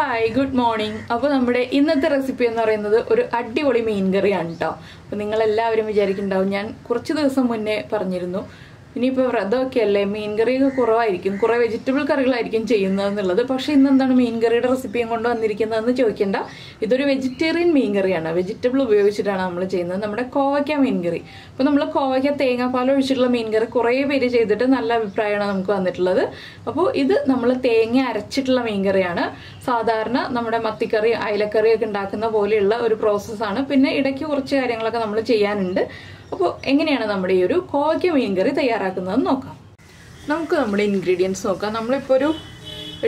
Hi, good morning. അപ്പോൾ നമ്മുടെ ഇന്നത്തെ റെസിപ്പി എന്ന് പറയുന്നത് ഒരു അടിപൊളി മീൻ കറിയാണ് ട്ടോ. അപ്പോൾ നിങ്ങൾ എല്ലാവരും വിചാരിക്കുന്നുണ്ടാവും ഞാൻ കുറച്ച് ദിവസം മുന്നേ പറഞ്ഞിരുന്നു ഇനിയിപ്പോൾ വ്രതമൊക്കെ അല്ലേ മീൻ കറിയൊക്കെ കുറവായിരിക്കും കുറേ വെജിറ്റബിൾ കറികളായിരിക്കും ചെയ്യുന്നതെന്നുള്ളത് പക്ഷേ ഇന്ന് എന്താണ് മീൻ കറിയുടെ റെസിപ്പിയും കൊണ്ട് വന്നിരിക്കുന്നതെന്ന് ചോദിക്കേണ്ട ഇതൊരു വെജിറ്റേറിയൻ മീൻ കറിയാണ് വെജിറ്റബിൾ ഉപയോഗിച്ചിട്ടാണ് നമ്മൾ ചെയ്യുന്നത് നമ്മുടെ കോവയ്ക്ക മീൻ കറി അപ്പോൾ നമ്മൾ കോവയ്ക്ക തേങ്ങാപ്പാൽ ഒഴിച്ചിട്ടുള്ള മീൻ കറി കുറേ പേര് ചെയ്തിട്ട് നല്ല അഭിപ്രായമാണ് നമുക്ക് വന്നിട്ടുള്ളത് അപ്പോൾ ഇത് നമ്മൾ തേങ്ങ അരച്ചിട്ടുള്ള മീൻ കറിയാണ് സാധാരണ നമ്മുടെ മത്തിക്കറി അയലക്കറിയൊക്കെ ഉണ്ടാക്കുന്ന പോലെയുള്ള ഒരു പ്രോസസ്സാണ് പിന്നെ ഇടയ്ക്ക് കുറച്ച് കാര്യങ്ങളൊക്കെ നമ്മൾ ചെയ്യാനുണ്ട് അപ്പോൾ എങ്ങനെയാണ് നമ്മുടെ ഈ ഒരു കോവയ്ക്ക മീൻ കറി തയ്യാറാക്കുന്നതെന്ന് നോക്കാം നമുക്ക് നമ്മുടെ ഇൻഗ്രീഡിയൻസ് നോക്കാം നമ്മളിപ്പോൾ ഒരു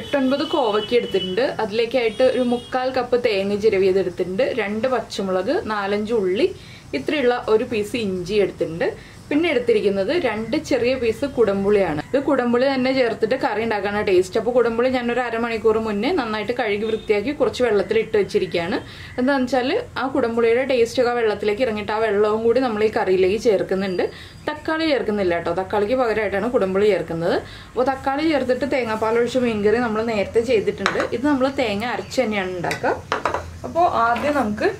8-9 കോവയ്ക്ക എടുത്തിട്ടുണ്ട് അതിലേക്കായിട്ട് ഒരു 1/4 കപ്പ് തേങ്ങ ചിരവിയതെടുത്തിട്ടുണ്ട് 2 പച്ചമുളക് 4-5 ഉള്ളി ഇത്രയുള്ള ഒരു പീസ് ഇഞ്ചി എടുത്തിട്ടുണ്ട് പിന്നെ എടുത്തിരിക്കുന്നത് 2 ചെറിയ പീസ് കുടംപുളിയാണ് ഇത് കുടംപുളി തന്നെ ചേർത്തിട്ട് കറി ഉണ്ടാക്കാനാണ് ടേസ്റ്റ് അപ്പോൾ കുടംപുളി ഞാനൊരു അരമണിക്കൂർ മുന്നേ നന്നായിട്ട് കഴുകി വൃത്തിയാക്കി കുറച്ച് വെള്ളത്തിൽ ഇട്ട് വെച്ചിരിക്കുകയാണ് എന്താണെന്ന് വെച്ചാൽ ആ കുടംപുളിയുടെ ടേസ്റ്റൊക്കെ ആ വെള്ളത്തിലേക്ക് ഇറങ്ങിയിട്ട് ആ വെള്ളവും കൂടി നമ്മൾ ഈ കറിയിലേക്ക് ചേർക്കുന്നുണ്ട് തക്കാളി ചേർക്കുന്നില്ല കേട്ടോ തക്കാളിക്ക് പകരമായിട്ടാണ് കുടംപുളി ചേർക്കുന്നത് അപ്പോൾ തക്കാളി ചേർത്തിട്ട് തേങ്ങാപ്പാൽ ഒഴിച്ച് മീൻകറി നമ്മൾ നേരത്തെ ചെയ്തിട്ടുണ്ട് ഇത് നമ്മൾ തേങ്ങ അരച്ച് തന്നെയാണ് ഉണ്ടാക്കുക അപ്പോൾ ആദ്യം നമുക്ക്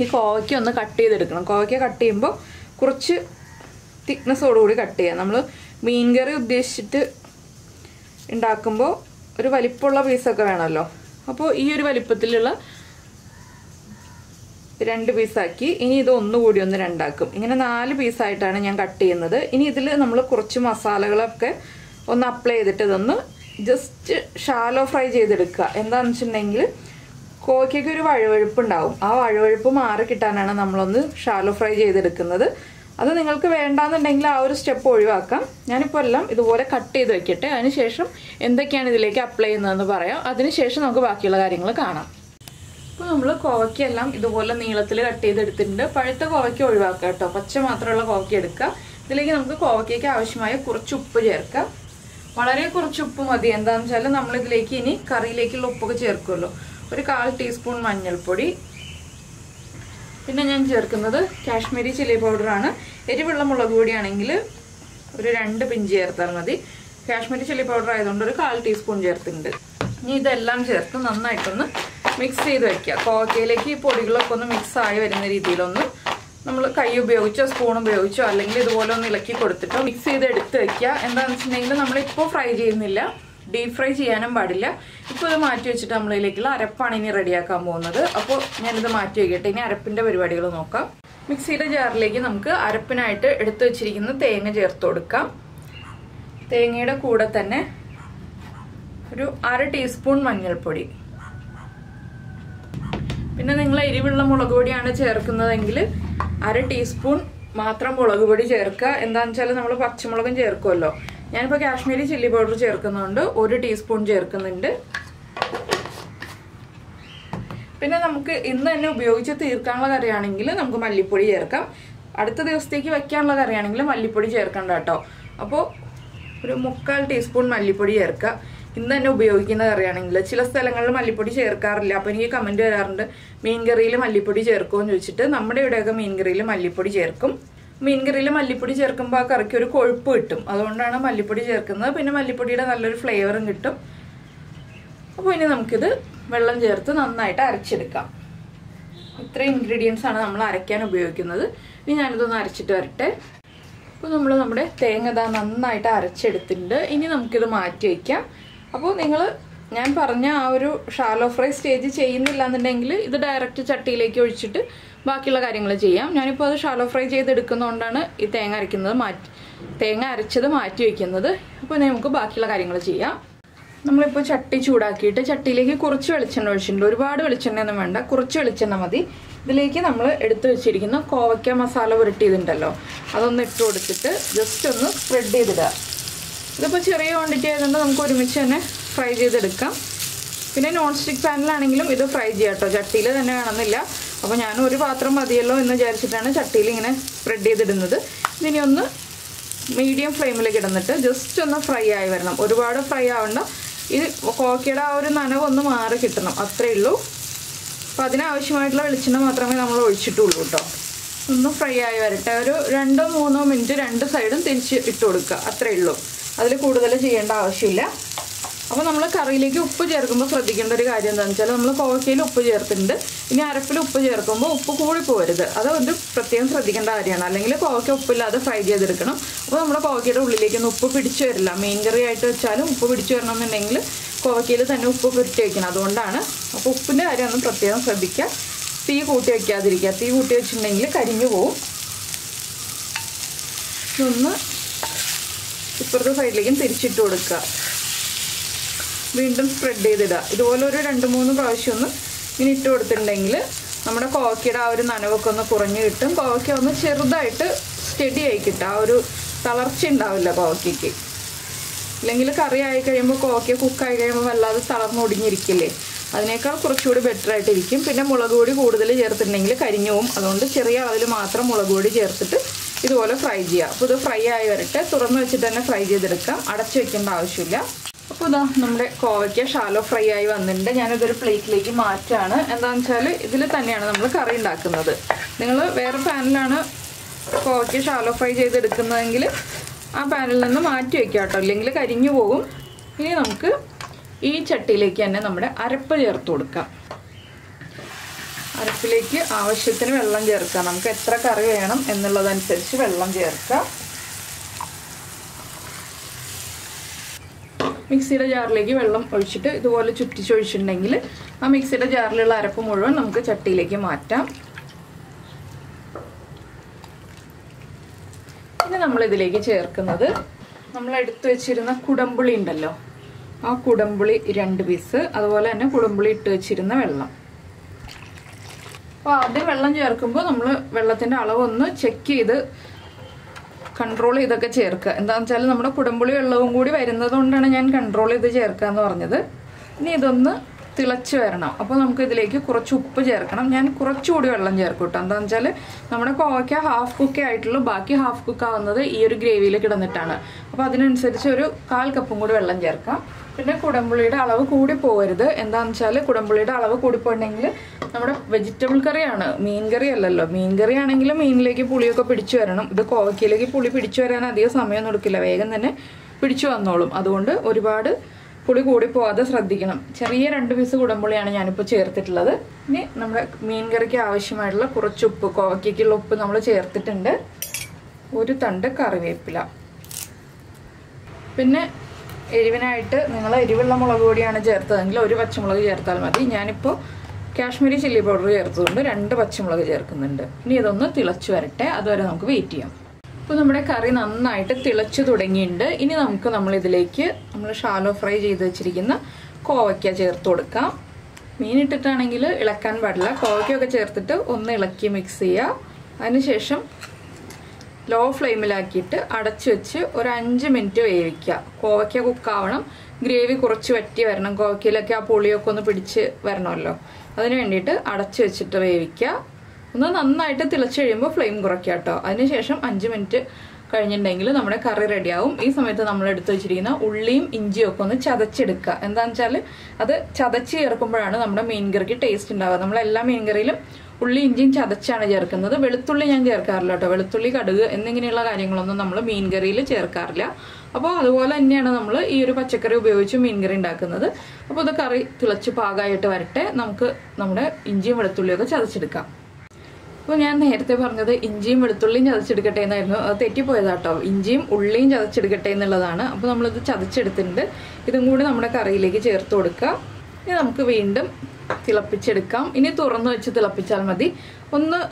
ഈ കോവയ്ക്ക ഒന്ന് കട്ട് ചെയ്തെടുക്കണം കോവയ്ക്ക കട്ട് ചെയ്യുമ്പോൾ കുറച്ച് തിക്നെസ്സോടുകൂടി കട്ട് ചെയ്യാം നമ്മൾ മീൻ കറി ഉദ്ദേശിച്ചിട്ട് ഉണ്ടാക്കുമ്പോൾ ഒരു വലിപ്പമുള്ള പീസൊക്കെ വേണമല്ലോ അപ്പോൾ ഈ ഒരു വലിപ്പത്തിലുള്ള 2 പീസാക്കി ഇനി ഇത് ഒന്നുകൂടി ഒന്ന് രണ്ടാക്കും ഇങ്ങനെ 4 പീസായിട്ടാണ് ഞാൻ കട്ട് ചെയ്യുന്നത് ഇനി ഇതിൽ നമ്മൾ കുറച്ച് മസാലകളൊക്കെ ഒന്ന് അപ്ലൈ ചെയ്തിട്ട് ഇതൊന്ന് ജസ്റ്റ് ഷാലോ ഫ്രൈ ചെയ്തെടുക്കുക എന്താണെന്ന് വെച്ചിട്ടുണ്ടെങ്കിൽ കോവയ്ക്കൊക്കെ ഒരു വഴുവഴുപ്പ് ഉണ്ടാവും ആ വഴുവഴുപ്പ് മാറി കിട്ടാനാണ് നമ്മളൊന്ന് ഷാലോ ഫ്രൈ ചെയ്തെടുക്കുന്നത് അത് നിങ്ങൾക്ക് വേണ്ടാന്നുണ്ടെങ്കിൽ ആ ഒരു സ്റ്റെപ്പ് ഒഴിവാക്കാം ഞാനിപ്പോൾ എല്ലാം ഇതുപോലെ കട്ട് ചെയ്ത് വെക്കട്ടെ അതിനുശേഷം എന്തൊക്കെയാണ് ഇതിലേക്ക് അപ്ലൈ ചെയ്യുന്നതെന്ന് പറയാം അതിനുശേഷം നമുക്ക് ബാക്കിയുള്ള കാര്യങ്ങൾ കാണാം ഇപ്പോൾ നമ്മൾ കോവയ്ക്കെല്ലാം ഇതുപോലെ നീളത്തിൽ കട്ട് ചെയ്തെടുത്തിട്ടുണ്ട് പഴുത്ത കോവയ്ക്ക ഒഴിവാക്കുക കേട്ടോ പച്ച മാത്രമുള്ള കോവയ്ക്ക എടുക്കുക ഇതിലേക്ക് നമുക്ക് കോവയ്ക്കയ്ക്ക് ആവശ്യമായ കുറച്ച് ഉപ്പ് ചേർക്കാം വളരെ കുറച്ച് ഉപ്പ് മതി എന്താണെന്ന് വെച്ചാൽ നമ്മളിതിലേക്ക് ഇനി കറിയിലേക്കുള്ള ഉപ്പൊക്കെ ചേർക്കുമല്ലോ ഒരു 1/4 ടീസ്പൂൺ മഞ്ഞൾപ്പൊടി പിന്നെ ഞാൻ ചേർക്കുന്നത് കാശ്മീരി ചില്ലി പൗഡറാണ് എരിവുള്ള മുളക് പൊടിയാണെങ്കിൽ ഒരു 2 പിഞ്ച് ചേർത്താൽ മതി കാശ്മീരി ചില്ലി പൗഡർ ആയതുകൊണ്ട് ഒരു 1/4 ടീസ്പൂൺ ചേർത്തിട്ടുണ്ട് ഇനി ഇതെല്ലാം ചേർത്ത് നന്നായിട്ടൊന്ന് മിക്സ് ചെയ്ത് വയ്ക്കുക കോവയ്ക്കയിലേക്ക് ഈ പൊടികളൊക്കെ ഒന്ന് മിക്സ് ആയി വരുന്ന രീതിയിലൊന്ന് നമ്മൾ കൈ ഉപയോഗിച്ചോ സ്പൂൺ ഉപയോഗിച്ചോ അല്ലെങ്കിൽ ഇതുപോലെ ഒന്ന് ഇളക്കി കൊടുത്തിട്ടോ മിക്സ് ചെയ്ത് എടുത്ത് വയ്ക്കുക എന്താണെന്ന് വെച്ചിട്ടുണ്ടെങ്കിൽ നമ്മളിപ്പോൾ ഫ്രൈ ചെയ്യുന്നില്ല ഡീപ് ഫ്രൈ ചെയ്യാനും പാടില്ല ഇപ്പോൾ ഇത് മാറ്റി വെച്ചിട്ട് നമ്മളിലേക്കുള്ള അരപ്പാണ് ഇനി റെഡിയാക്കാൻ പോകുന്നത് അപ്പോൾ ഞാനിത് മാറ്റി വയ്ക്കട്ടെ ഇനി അരപ്പിൻ്റെ പരിപാടികൾ നോക്കാം മിക്സിയുടെ ജാറിലേക്ക് നമുക്ക് അരപ്പിനായിട്ട് എടുത്തു വെച്ചിരിക്കുന്ന തേങ്ങ ചേർത്ത് കൊടുക്കാം തേങ്ങയുടെ കൂടെ തന്നെ ഒരു 1/2 ടീസ്പൂൺ മഞ്ഞൾപ്പൊടി പിന്നെ നിങ്ങൾ എരിവുള്ള മുളക് പൊടിയാണ് ചേർക്കുന്നതെങ്കിൽ 1/2 ടീസ്പൂൺ മാത്രം മുളക് പൊടി ചേർക്കുക എന്താണെന്ന് വെച്ചാൽ നമ്മൾ പച്ചമുളകും ചേർക്കുമല്ലോ ഞാനിപ്പോൾ കാശ്മീരി ചില്ലി പൗഡർ ചേർക്കുന്നുണ്ട് 1 ടീസ്പൂൺ ചേർക്കുന്നുണ്ട് പിന്നെ നമുക്ക് ഇന്ന് തന്നെ ഉപയോഗിച്ച് തീർക്കാനുള്ള കറിയാണെങ്കിൽ നമുക്ക് മല്ലിപ്പൊടി ചേർക്കാം അടുത്ത ദിവസത്തേക്ക് വെക്കാനുള്ള കറിയാണെങ്കിൽ മല്ലിപ്പൊടി ചേർക്കണ്ട കേട്ടോ അപ്പോൾ ഒരു 1/4 ടീസ്പൂൺ മല്ലിപ്പൊടി ചേർക്കുക ഇന്ന് തന്നെ ഉപയോഗിക്കുന്ന കറിയാണെങ്കിൽ ചില സ്ഥലങ്ങളിൽ മല്ലിപ്പൊടി ചേർക്കാറില്ല അപ്പോൾ എനിക്ക് കമൻറ്റ് വരാറുണ്ട് മീൻ കറിയിൽ മല്ലിപ്പൊടി ചേർക്കുമോ എന്ന് ചോദിച്ചിട്ട് നമ്മുടെ ഇവിടെയൊക്കെ മീൻ കറിയിൽ മല്ലിപ്പൊടി ചേർക്കും മീൻ കറിയിൽ മല്ലിപ്പൊടി ചേർക്കുമ്പോൾ ആ കറിക്ക് ഒരു കൊഴുപ്പ് കിട്ടും അതുകൊണ്ടാണ് മല്ലിപ്പൊടി ചേർക്കുന്നത് പിന്നെ മല്ലിപ്പൊടിയുടെ നല്ലൊരു ഫ്ലേവറും കിട്ടും അപ്പോൾ ഇനി നമുക്കിത് വെള്ളം ചേർത്ത് നന്നായിട്ട് അരച്ചെടുക്കാം ഇത്ര ഇൻഗ്രീഡിയൻസ് ആണ് നമ്മൾ അരയ്ക്കാൻ ഉപയോഗിക്കുന്നത് ഇനി ഞാനിതൊന്ന് അരച്ചിട്ട് വരട്ടെ അപ്പോൾ നമ്മൾ നമ്മുടെ തേങ്ങ നന്നായിട്ട് അരച്ചെടുത്തിട്ടുണ്ട് ഇനി നമുക്കിത് മാറ്റി വയ്ക്കാം അപ്പോൾ ഞാൻ പറഞ്ഞ ആ ഒരു ഷാലോ ഫ്രൈ സ്റ്റേജ് ചെയ്യുന്നില്ല എന്നുണ്ടെങ്കിൽ ഇത് ഡയറക്റ്റ് ചട്ടിയിലേക്ക് ഒഴിച്ചിട്ട് ബാക്കിയുള്ള കാര്യങ്ങൾ ചെയ്യാം ഞാനിപ്പോൾ അത് ഷാലോ ഫ്രൈ ചെയ്തെടുക്കുന്നതുകൊണ്ടാണ് ഈ തേങ്ങ അരച്ചത് മാറ്റി വയ്ക്കുന്നത് അപ്പോൾ നമുക്ക് ബാക്കിയുള്ള കാര്യങ്ങൾ ചെയ്യാം നമ്മളിപ്പോൾ ചട്ടി ചൂടാക്കിയിട്ട് ചട്ടിയിലേക്ക് കുറച്ച് വെളിച്ചെണ്ണ ഒഴിച്ചിട്ടുണ്ട് ഒരുപാട് വെളിച്ചെണ്ണയൊന്നും വേണ്ട കുറച്ച് വെളിച്ചെണ്ണ മതി ഇതിലേക്ക് നമ്മൾ എടുത്തു വെച്ചിരിക്കുന്ന കോവയ്ക്ക മസാല പുരട്ടിയതുണ്ടല്ലോ അതൊന്ന് ഇട്ട് കൊടുത്തിട്ട് ജസ്റ്റ് ഒന്ന് സ്പ്രെഡ് ചെയ്തിടുക ഇതിപ്പോൾ ചെറിയ ക്വാണ്ടിറ്റി ആയതുകൊണ്ട് നമുക്ക് ഒരുമിച്ച് തന്നെ ഫ്രൈ ചെയ്തെടുക്കാം പിന്നെ നോൺ സ്റ്റിക്ക് പാനിലാണെങ്കിലും ഇത് ഫ്രൈ ചെയ്യാം കേട്ടോ ചട്ടിയിൽ തന്നെ വേണമെന്നില്ല അപ്പോൾ ഞാൻ ഒരു പാത്രം മതിയല്ലോ എന്ന് വിചാരിച്ചിട്ടാണ് ചട്ടിയിൽ ഇങ്ങനെ സ്പ്രെഡ് ചെയ്തിടുന്നത് ഇതിനി ഒന്ന് മീഡിയം ഫ്ലെയിമിലേക്ക് ഇടുന്നിട്ട് ജസ്റ്റ് ഒന്ന് ഫ്രൈ ആയി വരണം ഒരുപാട് ഫ്രൈ ആവണ്ട ഇത് കോവയ്ക്കയുടെ ആ ഒരു നനവൊന്ന് മാറി കിട്ടണം അത്രയേ ഉള്ളൂ അപ്പോൾ അതിനാവശ്യമായിട്ടുള്ള വെളിച്ചെണ്ണ മാത്രമേ നമ്മൾ ഒഴിച്ചിട്ടുള്ളൂ കേട്ടോ ഒന്ന് ഫ്രൈ ആയി വരട്ടെ ഒരു 2-3 മിനിറ്റ് 2 സൈഡും തിരിച്ച് ഇട്ട് കൊടുക്കുക അത്രയേ ഉള്ളൂ അതിൽ കൂടുതൽ ചെയ്യേണ്ട ആവശ്യമില്ല അപ്പോൾ നമ്മൾ കറിയിലേക്ക് ഉപ്പ് ചേർക്കുമ്പോൾ ശ്രദ്ധിക്കേണ്ട ഒരു കാര്യം എന്താണെന്ന് വെച്ചാൽ നമ്മൾ കോവക്കയിൽ ഉപ്പ് ചേർത്തിട്ടുണ്ട്. ഇനി അരപ്പിൽ ഉപ്പ് ചേർക്കുമ്പോൾ ഉപ്പ് കൂടി പോകരുത്. അത് ഒരു പ്രത്യേകം ശ്രദ്ധിക്കേണ്ട കാര്യമാണ്. അല്ലെങ്കിൽ കോവക്ക ഉപ്പില്ലാതെ ഫ്രൈ ചെയ്തെടുക്കണം. അപ്പോൾ നമ്മുടെ കോവക്കയുടെ ഉള്ളിലേക്കൊന്നും ഉപ്പ് പിടിച്ചു വരില്ല. മീൻ കറി ആയിട്ട് വെച്ചാലും ഉപ്പ് പിടിച്ചു വരണം എന്നുണ്ടെങ്കിൽ കോവക്കയിൽ തന്നെ ഉപ്പ് പുരട്ടി വയ്ക്കണം. അതുകൊണ്ടാണ്. അപ്പോൾ ഉപ്പിൻ്റെ കാര്യം ഒന്ന് പ്രത്യേകം ശ്രദ്ധിക്കുക. തീ കൂട്ടി വയ്ക്കാതിരിക്കുക. തീ കൂട്ടി വെച്ചിട്ടുണ്ടെങ്കിൽ കരിഞ്ഞു പോവും. ഇതൊന്ന് ഇപ്പുറത്തെ സൈഡിലേക്കും തിരിച്ചിട്ട് കൊടുക്കുക. വീണ്ടും സ്പ്രെഡ് ചെയ്തിടുക. ഇതുപോലെ ഒരു 2-3 പ്രാവശ്യം ഒന്ന് ഇങ്ങനെ ഇട്ട് കൊടുത്തിട്ടുണ്ടെങ്കിൽ നമ്മുടെ കോവക്കയുടെ ആ ഒരു നനവൊക്കെ ഒന്ന് കുറഞ്ഞ് കിട്ടും. കോവക്ക ഒന്ന് ചെറുതായിട്ട് സ്റ്റഡി ആയി കിട്ടും. ആ ഒരു തളർച്ച ഉണ്ടാവില്ല കോവക്കയ്ക്ക്. ഇല്ലെങ്കിൽ കറി ആയി കഴിയുമ്പോൾ കോവക്ക കുക്കായി കഴിയുമ്പോൾ വല്ലാതെ തളർന്നൊടിഞ്ഞിരിക്കില്ലേ? അതിനേക്കാൾ കുറച്ചുകൂടി ബെറ്റർ ആയിട്ടിരിക്കും. പിന്നെ മുളക് പൊടി കൂടുതൽ ചേർത്തിട്ടുണ്ടെങ്കിൽ കരിഞ്ഞു പോവും. അതുകൊണ്ട് ചെറിയ അളവിൽ മാത്രം മുളക് പൊടി ചേർത്തിട്ട് ഇതുപോലെ ഫ്രൈ ചെയ്യുക. അപ്പോൾ ഇത് ഫ്രൈ ആയി വരട്ടെ. തുറന്ന് വെച്ചിട്ട് തന്നെ ഫ്രൈ ചെയ്തെടുക്കാം. അടച്ചു വെക്കേണ്ട ആവശ്യമില്ല. അപ്പോൾ ഇതാ നമ്മുടെ കോവയ്ക്ക ഷാലോ ഫ്രൈ ആയി വന്നിട്ടുണ്ട്. ഞാനിതൊരു പ്ലേറ്റിലേക്ക് മാറ്റാണ്. എന്താണെന്ന് വെച്ചാൽ ഇതിൽ തന്നെയാണ് നമ്മൾ കറി ഉണ്ടാക്കുന്നത്. നിങ്ങൾ വേറെ പാനിലാണ് കോവയ്ക്ക ഷാലോ ഫ്രൈ ചെയ്തെടുക്കുന്നതെങ്കിൽ ആ പാനിൽ നിന്ന് മാറ്റി വയ്ക്കാം കേട്ടോ, ഇല്ലെങ്കിൽ കരിഞ്ഞു പോകും. ഇനി നമുക്ക് ഈ ചട്ടിയിലേക്ക് തന്നെ നമ്മുടെ അരപ്പ് ചേർത്ത് കൊടുക്കാം. അരപ്പിലേക്ക് ആവശ്യത്തിന് വെള്ളം ചേർക്കാം. നമുക്ക് എത്ര കറി വേണം എന്നുള്ളതനുസരിച്ച് വെള്ളം ചേർക്കാം. മിക്സിയുടെ ജാറിലേക്ക് വെള്ളം ഒഴിച്ചിട്ട് ഇതുപോലെ ചുറ്റിച്ചൊഴിച്ചിട്ടുണ്ടെങ്കിൽ ആ മിക്സിയുടെ ജാറിലുള്ള അരപ്പ് മുഴുവൻ നമുക്ക് ചട്ടിയിലേക്ക് മാറ്റാം. ഇനി നമ്മളിതിലേക്ക് ചേർക്കുന്നത് നമ്മൾ എടുത്തു വെച്ചിരുന്ന കുടംപുളി ഉണ്ടല്ലോ, ആ കുടംപുളി 2 പീസ്, അതുപോലെ തന്നെ കുടംപുളി ഇട്ട് വെച്ചിരുന്ന വെള്ളം. അപ്പോൾ ആദ്യം വെള്ളം ചേർക്കുമ്പോൾ നമ്മൾ വെള്ളത്തിൻ്റെ അളവൊന്ന് ചെക്ക് ചെയ്ത് കൺട്രോൾ ചെയ്തൊക്കെ ചേർക്കുക. എന്താണെന്ന് വെച്ചാൽ നമ്മുടെ കുടംപുളി വെള്ളവും കൂടി വരുന്നത് കൊണ്ടാണ് ഞാൻ കൺട്രോൾ ചെയ്ത് ചേർക്കുക എന്ന് പറഞ്ഞത്. ഇനി ഇതൊന്ന് തിളച്ച് വരണം. അപ്പോൾ നമുക്ക് ഇതിലേക്ക് കുറച്ച് ഉപ്പ് ചേർക്കണം. ഞാൻ കുറച്ചുകൂടി വെള്ളം ചേർക്കും കേട്ടോ. എന്താണെന്ന് വെച്ചാൽ നമ്മുടെ കോവയ്ക്ക ഹാഫ് കുക്കേ ആയിട്ടുള്ളൂ. ബാക്കി ഹാഫ് കുക്ക് ആവുന്നത് ഈ ഒരു ഗ്രേവിയിൽ കിടന്നിട്ടാണ്. അപ്പോൾ അതിനനുസരിച്ച് ഒരു 1/4 കപ്പും കൂടി വെള്ളം ചേർക്കാം. പിന്നെ കുടംപുളിയുടെ അളവ് കൂടി പോകരുത്. എന്താണെന്ന് വെച്ചാൽ കുടംപുളിയുടെ അളവ് കൂടിപ്പോയിട്ടുണ്ടെങ്കിൽ നമ്മുടെ വെജിറ്റബിൾ കറിയാണ്, മീൻ കറി അല്ലല്ലോ. മീൻ കറി ആണെങ്കിലും മീനിലേക്ക് പുളിയൊക്കെ പിടിച്ചു വരണം. ഇത് കോവയ്ക്കയിലേക്ക് പുളി പിടിച്ചു വരാൻ അധികം സമയമൊന്നും എടുക്കില്ല, വേഗം തന്നെ പിടിച്ചു വന്നോളും. അതുകൊണ്ട് ഒരുപാട് പുളി കൂടി പോകാതെ ശ്രദ്ധിക്കണം. ചെറിയ 2 പീസ് കുടംപുളിയാണ് ഞാനിപ്പോൾ ചേർത്തിട്ടുള്ളത്. ഇനി നമ്മുടെ മീൻ കറിക്ക് ആവശ്യമായിട്ടുള്ള കുറച്ച് ഉപ്പ്, കോവയ്ക്കുള്ള ഉപ്പ് നമ്മൾ ചേർത്തിട്ടുണ്ട്. 1 തണ്ട് കറിവേപ്പില. പിന്നെ എരിവിനായിട്ട് നിങ്ങൾ എരിവുള്ള മുളക് പൊടിയാണ് ചേർത്തതെങ്കിൽ 1 പച്ചമുളക് ചേർത്താൽ മതി. ഞാനിപ്പോൾ കാശ്മീരി ചില്ലി പൗഡർ ചേർത്തതുകൊണ്ട് 2 പച്ചമുളക് ചേർക്കുന്നുണ്ട്. ഇനി ഇതൊന്ന് തിളച്ച് വരട്ടെ, അതുവരെ നമുക്ക് വെയിറ്റ് ചെയ്യാം. ഇപ്പോൾ നമ്മുടെ കറി നന്നായിട്ട് തിളച്ച് തുടങ്ങിയിട്ടുണ്ട്. ഇനി നമുക്ക് നമ്മളിതിലേക്ക് നമ്മൾ ഷാലോ ഫ്രൈ ചെയ്ത് വെച്ചിരിക്കുന്ന കോവയ്ക്ക ചേർത്ത് കൊടുക്കാം. മീൻ ഇട്ടിട്ടാണെങ്കിൽ ഇളക്കാൻ പാടില്ല. കോവയ്ക്കൊക്കെ ചേർത്തിട്ട് ഒന്ന് ഇളക്കി മിക്സ് ചെയ്യുക. അതിനുശേഷം ലോ ഫ്ലെയിമിലാക്കിയിട്ട് അടച്ചു വെച്ച് ഒരു 5 മിനിറ്റ് വേവിക്കുക. കോവയ്ക്ക കുക്കാവണം, ഗ്രേവി കുറച്ച് വറ്റി വരണം. കോവയ്ക്കയിലൊക്കെ ആ പുളിയൊക്കെ ഒന്ന് പിടിച്ച് വരണമല്ലോ, അതിന് വേണ്ടിയിട്ട് അടച്ചു വെച്ചിട്ട് വേവിക്കുക. ഒന്ന് നന്നായിട്ട് തിളച്ച് കഴിയുമ്പോൾ ഫ്ലെയിം കുറയ്ക്കുക കേട്ടോ. അതിനുശേഷം 5 മിനിറ്റ് കഴിഞ്ഞിട്ടുണ്ടെങ്കിൽ നമ്മുടെ കറി റെഡിയാവും. ഈ സമയത്ത് നമ്മൾ എടുത്തു വെച്ചിരിക്കുന്ന ഉള്ളിയും ഇഞ്ചിയും ഒക്കെ ഒന്ന് ചതച്ചെടുക്കുക. എന്താണെന്ന് വെച്ചാൽ അത് ചതച്ച് ചേർക്കുമ്പോഴാണ് നമ്മുടെ മീൻ കറിക്ക് ടേസ്റ്റ് ഉണ്ടാവുക. നമ്മളെല്ലാ മീൻ കറിയിലും ഉള്ളി ഇഞ്ചിയും ചതച്ചാണ് ചേർക്കുന്നത്. വെളുത്തുള്ളി ഞാൻ ചേർക്കാറില്ല കേട്ടോ. വെളുത്തുള്ളി, കടുക് എന്നിങ്ങനെയുള്ള കാര്യങ്ങളൊന്നും നമ്മൾ മീൻ കറിയിൽ ചേർക്കാറില്ല. അപ്പോൾ അതുപോലെ തന്നെയാണ് നമ്മൾ ഈ ഒരു പച്ചക്കറി ഉപയോഗിച്ച് മീൻ കറി ഉണ്ടാക്കുന്നത്. അപ്പോൾ ഇത് കറി തിളച്ച് പാകമായിട്ട് വരട്ടെ. നമുക്ക് നമ്മുടെ ഇഞ്ചിയും വെളുത്തുള്ളിയൊക്കെ ചതച്ചെടുക്കാം. അപ്പോൾ ഞാൻ നേരത്തെ പറഞ്ഞത് ഇഞ്ചിയും വെളുത്തുള്ളിയും ചതച്ചെടുക്കട്ടെ എന്നായിരുന്നു. അത് തെറ്റിപ്പോയതാട്ടോ. ഇഞ്ചിയും ഉള്ളിയും ചതച്ചെടുക്കട്ടെ എന്നുള്ളതാണ്. അപ്പോൾ നമ്മളിത് ചതച്ചെടുത്തിട്ടുണ്ട്. ഇതും കൂടി നമ്മുടെ കറിയിലേക്ക് ചേർത്ത് കൊടുക്കുക. ഇനി നമുക്ക് വീണ്ടും തിളപ്പിച്ചെടുക്കാം. ഇനി തുറന്ന് വെച്ച് തിളപ്പിച്ചാൽ മതി.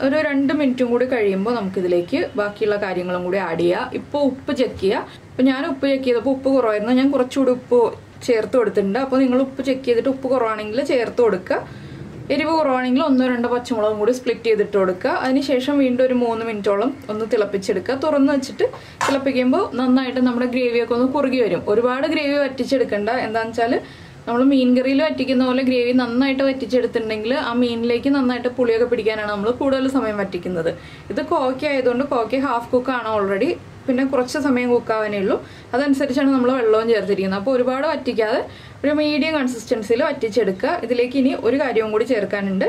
ഒരു 2 മിനിറ്റും കൂടി കഴിയുമ്പോൾ നമുക്കിതിലേക്ക് ബാക്കിയുള്ള കാര്യങ്ങളും കൂടി ആഡ് ചെയ്യുക. ഇപ്പോൾ ഉപ്പ് ചെക്ക് ചെയ്യുക. അപ്പോൾ ഞാൻ ഉപ്പ് ചെക്ക് ചെയ്തപ്പോൾ ഉപ്പ് കുറവായിരുന്നു. ഞാൻ കുറച്ചുകൂടി ഉപ്പ് ചേർത്ത് കൊടുത്തിട്ടുണ്ട്. അപ്പോൾ നിങ്ങൾ ഉപ്പ് ചെക്ക് ചെയ്തിട്ട് ഉപ്പ് കുറവാണെങ്കിൽ ചേർത്ത് കൊടുക്കുക. എരിവ് കുറവാണെങ്കിൽ 1-2 പച്ചമുളകും കൂടി സ്പ്ലിറ്റ് ചെയ്തിട്ട് കൊടുക്കുക. അതിനുശേഷം വീണ്ടും ഒരു 3 മിനിറ്റോളം ഒന്ന് തിളപ്പിച്ചെടുക്കുക. തുറന്ന് വെച്ചിട്ട് തിളപ്പിക്കുമ്പോൾ നന്നായിട്ട് നമ്മുടെ ഗ്രേവിയൊക്കെ ഒന്ന് കുറുകി വരും. ഒരുപാട് ഗ്രേവി വറ്റിച്ചെടുക്കണ്ട. എന്താണെന്ന് വെച്ചാൽ നമ്മൾ മീൻ കറിയിൽ വറ്റിക്കുന്ന പോലെ ഗ്രേവി നന്നായിട്ട് വറ്റിച്ചെടുത്തിട്ടുണ്ടെങ്കിൽ ആ മീനിലേക്ക് നന്നായിട്ട് പുളിയൊക്കെ പിടിക്കാനാണ് നമ്മൾ കൂടുതൽ സമയം വറ്റിക്കുന്നത്. ഇത് കോവയ്ക്ക ആയതുകൊണ്ട് കോവയ്ക്ക ഹാഫ് കുക്കാണ് ഓൾറെഡി. പിന്നെ കുറച്ച് സമയം കുക്കാവാനേ ഉള്ളൂ. അതനുസരിച്ചാണ് നമ്മൾ വെള്ളവും ചേർത്തിരിക്കുന്നത്. അപ്പോൾ ഒരുപാട് വറ്റിക്കാതെ ഒരു മീഡിയം കൺസിസ്റ്റൻസിയിൽ വറ്റിച്ചെടുക്കുക. ഇതിലേക്ക് ഇനി ഒരു കാര്യവും കൂടി ചേർക്കാനുണ്ട്.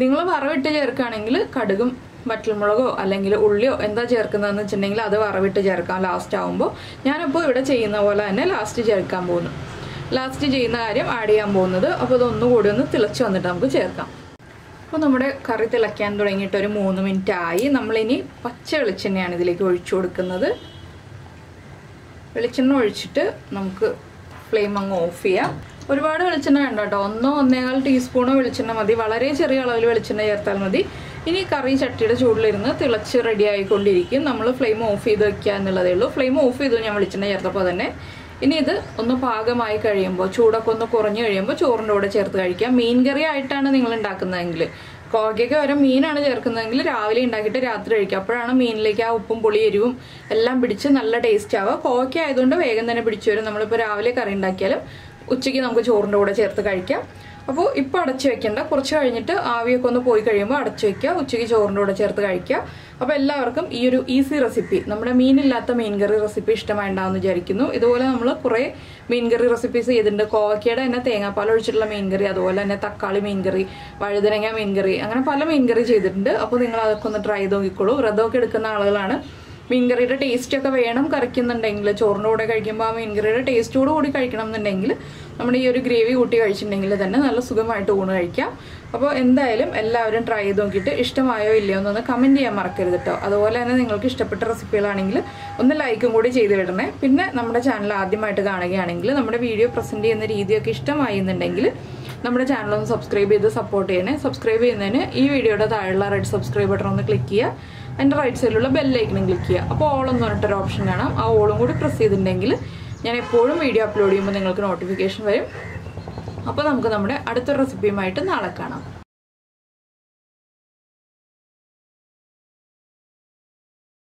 നിങ്ങൾ വറവിട്ട് ചേർക്കുകയാണെങ്കിൽ കടുകും വറ്റൽമുളകോ അല്ലെങ്കിൽ ഉള്ളിയോ എന്താ ചേർക്കുന്നതെന്ന് വെച്ചിട്ടുണ്ടെങ്കിൽ അത് വറവിട്ട് ചേർക്കാം ലാസ്റ്റ് ആകുമ്പോൾ. ഞാനിപ്പോൾ ഇവിടെ ചെയ്യുന്ന പോലെ തന്നെ ലാസ്റ്റ് ചേർക്കാൻ പോകുന്നു. ലാസ്റ്റ് ചെയ്യുന്ന കാര്യം ആഡ് ചെയ്യാൻ പോകുന്നത്. അപ്പോൾ ഇതൊന്നുകൂടി ഒന്ന് തിളച്ച് വന്നിട്ട് നമുക്ക് ചേർക്കാം. അപ്പോൾ നമ്മുടെ കറി തിളയ്ക്കാൻ തുടങ്ങിയിട്ട് ഒരു 3 മിനിറ്റ് ആയി. നമ്മളിനി പച്ച വെളിച്ചെണ്ണയാണ് ഇതിലേക്ക് ഒഴിച്ചു കൊടുക്കുന്നത്. വെളിച്ചെണ്ണ ഒഴിച്ചിട്ട് നമുക്ക് ഫ്ലെയിം അങ്ങ് ഓഫ് ചെയ്യാം. ഒരുപാട് വെളിച്ചെണ്ണ വേണ്ട കേട്ടോ, 1-1.25 ടീസ്പൂണോ വെളിച്ചെണ്ണ മതി. വളരെ ചെറിയ അളവിൽ വെളിച്ചെണ്ണ ചേർത്താൽ മതി. ഇനി കറി ചട്ടിയുടെ ചൂടിലിരുന്ന് തിളച്ച് റെഡി ആയിക്കൊണ്ടിരിക്കും. നമ്മൾ ഫ്ലെയിം ഓഫ് ചെയ്ത് വെക്കുക എന്നുള്ളതേ ഉള്ളൂ. ഫ്ലെയിം ഓഫ് ചെയ്തു ഞാൻ വെളിച്ചെണ്ണ ചേർത്തപ്പോൾ തന്നെ. ഇനി ഇത് ഒന്ന് പാകമായി കഴിയുമ്പോൾ, ചൂടൊക്കെ ഒന്ന് കുറഞ്ഞു കഴിയുമ്പോൾ ചോറിൻ്റെ കൂടെ ചേർത്ത് കഴിക്കാം. മീൻ കറി ആയിട്ടാണ് നിങ്ങൾ ഉണ്ടാക്കുന്നതെങ്കിൽ, കോവയ്ക്കൊക്കെ ഓരോ മീനാണ് ചേർക്കുന്നതെങ്കിൽ രാവിലെ ഉണ്ടാക്കിയിട്ട് രാത്രി കഴിക്കുക. അപ്പോഴാണ് മീനിലേക്ക് ആ ഉപ്പും പുളി എരിവും എല്ലാം പിടിച്ച് നല്ല ടേസ്റ്റ് ആവുക. കോവയ്ക്ക ആയതുകൊണ്ട് വേഗം തന്നെ പിടിച്ചു വരും. നമ്മളിപ്പോൾ രാവിലെ കറി ഉണ്ടാക്കിയാലും ഉച്ചയ്ക്ക് നമുക്ക് ചോറിൻ്റെ കൂടെ ചേർത്ത് കഴിക്കാം. അപ്പോൾ ഇപ്പോൾ അടച്ചു വെക്കേണ്ട, കുറച്ച് കഴിഞ്ഞിട്ട് ആവിയൊക്കെ ഒന്ന് പോയി കഴിയുമ്പോൾ അടച്ചു വെക്കുക. ഉച്ചയ്ക്ക് ചോറിൻ്റെ കൂടെ ചേർത്ത് കഴിക്കുക. അപ്പോൾ എല്ലാവർക്കും ഈ ഒരു ഈസി റെസിപ്പി, നമ്മുടെ മീനില്ലാത്ത മീൻ കറി റെസിപ്പി ഇഷ്ടമായിട്ടുണ്ടാവുമെന്ന് വിചാരിക്കുന്നു. ഇതുപോലെ നമ്മൾ കുറേ മീൻ കറി റെസിപ്പീസ് ചെയ്തിട്ടുണ്ട്. കോവയ്ക്കയുടെ തന്നെ തേങ്ങാപ്പാൽ ഒഴിച്ചിട്ടുള്ള മീൻ കറി, അതുപോലെ തന്നെ തക്കാളി മീൻ കറി, വഴുതനങ്ങ മീൻ കറി, അങ്ങനെ പല മീൻ കറി ചെയ്തിട്ടുണ്ട്. അപ്പോൾ നിങ്ങൾ അതൊക്കെ ഒന്ന് ട്രൈ ചെയ്ത് നോക്കിക്കോളൂ. വ്രതമൊക്കെ എടുക്കുന്ന ആളുകളാണ്. മീൻകറിയുടെ ടേസ്റ്റൊക്കെ വേണം കറിക്കുന്നുണ്ടെങ്കിൽ, ചോറിൻ്റെ കൂടെ കഴിക്കുമ്പോൾ ആ മീൻകറിയുടെ ടേസ്റ്റോട് കൂടി കഴിക്കണം എന്നുണ്ടെങ്കിൽ നമ്മുടെ ഈ ഒരു ഗ്രേവി കൂട്ടി കഴിച്ചിട്ടുണ്ടെങ്കിൽ തന്നെ നല്ല സുഖമായിട്ട് ഊണ് കഴിക്കാം. അപ്പോൾ എന്തായാലും എല്ലാവരും ട്രൈ ചെയ്ത് നോക്കിയിട്ട് ഇഷ്ടമായോ ഇല്ലയോ എന്നൊന്ന് കമൻറ്റ് ചെയ്യാൻ മറക്കരുത് കേട്ടോ. അതുപോലെ തന്നെ നിങ്ങൾക്ക് ഇഷ്ടപ്പെട്ട റെസിപ്പികളാണെങ്കിൽ ഒന്ന് ലൈക്കും കൂടി ചെയ്ത് വിടണേ. പിന്നെ നമ്മുടെ ചാനൽ ആദ്യമായിട്ട് കാണുകയാണെങ്കിൽ നമ്മുടെ വീഡിയോ പ്രസൻറ്റ് ചെയ്യുന്ന രീതിയൊക്കെ ഇഷ്ടമായി എന്നുണ്ടെങ്കിൽ നമ്മുടെ ചാനലൊന്ന് സബ്സ്ക്രൈബ് ചെയ്ത് സപ്പോർട്ട് ചെയ്യണേ. സബ്സ്ക്രൈബ് ചെയ്യുന്നതിന് ഈ വീഡിയോയുടെ താഴെയുള്ള റെഡ് സബ്സ്ക്രൈബ് ബട്ടൺ ഒന്ന് ക്ലിക്ക് ചെയ്യുക. അതിൻ്റെ റൈറ്റ് സൈഡിലുള്ള ബെല്ലൈക്കനും ക്ലിക്ക് ചെയ്യുക. അപ്പോൾ ഓളെന്ന് പറഞ്ഞിട്ടൊരു ഓപ്ഷൻ കാണാം. ആ ഓളും കൂടി പ്രസ് ചെയ്തിട്ടുണ്ടെങ്കിൽ ഞാൻ എപ്പോഴും വീഡിയോ അപ്ലോഡ് ചെയ്യുമ്പോൾ നിങ്ങൾക്ക് നോട്ടിഫിക്കേഷൻ വരും. അപ്പോൾ നമുക്ക് നമ്മുടെ അടുത്തൊരു റെസിപ്പിയുമായിട്ട് നാളെ കാണാം.